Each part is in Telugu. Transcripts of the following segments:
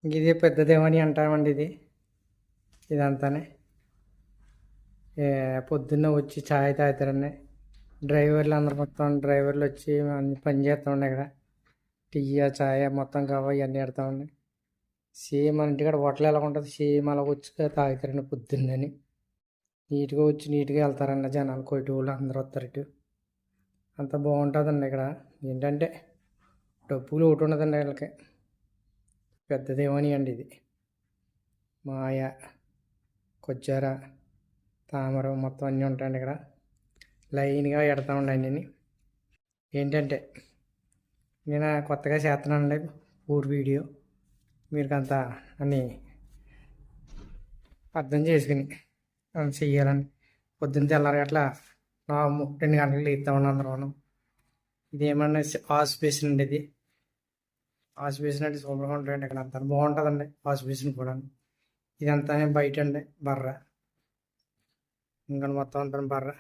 ఇది పెద్దదేమని అంటామండి ఇదంతానే పొద్దున్న వచ్చి ఛాయ్ తాగుతారండి. డ్రైవర్లు అందరు మొత్తం డ్రైవర్లు వచ్చి అన్ని పని చేస్తామండి. ఇక్కడ టీ ఛాయ్ మొత్తం కావాలి ఇవన్నీ పెడతామండి. సేమ్ మన ఇంటికాడ హోటల్ ఎలా ఉంటుంది సేమ్ అలా వచ్చి తాగుతారండి పొద్దున్నని. నీట్గా వచ్చి నీట్గా వెళ్తారండి జనాలు, కొట్టి వాళ్ళు అందరూ వస్తారు ఇటు. అంత బాగుంటుందండి ఇక్కడ. ఏంటంటే డబ్బులు ఒకటి ఉండదండి వీళ్ళకి. పెద్దదేమని అండి ఇది. మాయ, కొచ్చార, తామరం మొత్తం అన్నీ ఉంటాయండి ఇక్కడ. లైన్గా పెడతా ఉండండి అన్నీ. ఏంటంటే నేను కొత్తగా చేస్తున్నానండి పూర్ వీడియో. మీరు అంతా అన్నీ అర్థం చేసుకుని చెయ్యాలని. పొద్దున్న తెల్లారి అట్లా 2 గంటలకు లేస్తామండి అందరం. ఇదేమన్నా వాష్ బేసిన్ అండి ఇది. వాష్ బేసిన్ అంటే సూపర్గా ఉంటాయండి ఇక్కడ. అంతా బాగుంటుందండి వాష్ బేసిన్ కూడా. ఇదంతా బయట అండి బర్ర. ఇంకా మొత్తం అంతా బర్ర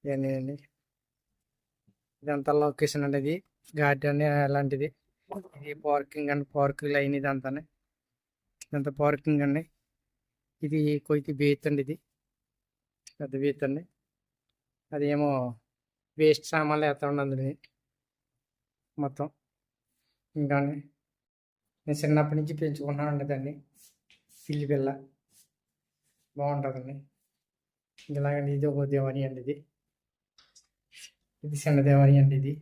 ఇవన్నీ అండి. ఇదంతా లొకేషన్ అండి. ఇది గార్డెన్ అలాంటిది. ఇది పార్కింగ్ అండి, పార్కింగ్ లైన్ ఇదంతానే. ఇదంతా పార్కింగ్ అండి. ఇది కొయ్యి బీత్ అండి. ఇది పెద్ద బీత్ అండి. అదేమో వేస్ట్ సామాన్లు వేస్తా ఉండి అందులో మొత్తం. ఇంకా నేను చిన్నప్పటి నుంచి పెంచుకున్నానండి దాన్ని. పిల్లి పిల్ల బాగుంటుందండి. ఇలాగండి. ఇది ఒక దేవాని అండి. ఇది చిన్న దేవాని అండి. ఇది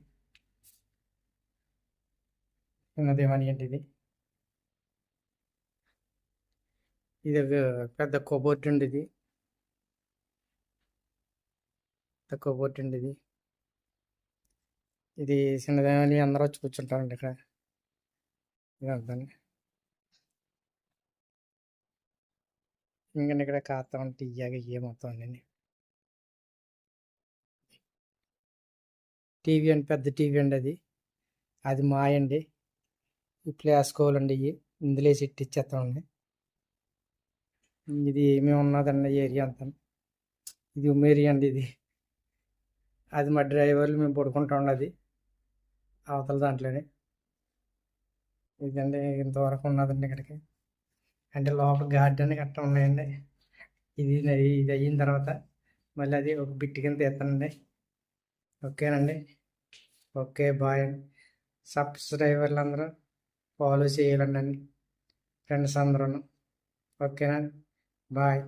చిన్న దేవాని అండి. ఇది ఒక పెద్ద కబోర్డ్ అండి. ఇది పెద్ద కబోర్డ్ అండి. ఇది చిన్న దేవాని. అందరూ వచ్చి కూర్చుంటారండి ఇక్కడ. ఇదంతానే. ఇంకా ఇక్కడ కాస్తా ఉంటే ఇయ్యే మొత్తం అన్నీ. టీవీ అండి, పెద్ద టీవీ అండి. అది మాయండి. ఈ ప్లేసుకోవాలండి. ఇందులో సెట్ ఇచ్చేస్తామండి. ఇది ఏమేమి ఉన్నదండి ఏరియా అంతా. ఇది ఏరియా అండి. అది మా డ్రైవర్లు మేము పడుకుంటా ఉన్నది అవతల దాంట్లోనే. ఇదండి ఇంతవరకు ఉన్నదండి ఇక్కడికి. అంటే లోపల గార్డెన్ గట్ట ఉన్నాయండి. ఇది అయిన తర్వాత మళ్ళీ అది ఒక బిట్ కింద తీస్తానండి. ఓకేనండి. Okay bye. సబ్స్క్రైబర్లు అందరూ ఫాలో చేయాలండి ఫ్రెండ్స్ అందరూ. ఓకేనా బాయ్.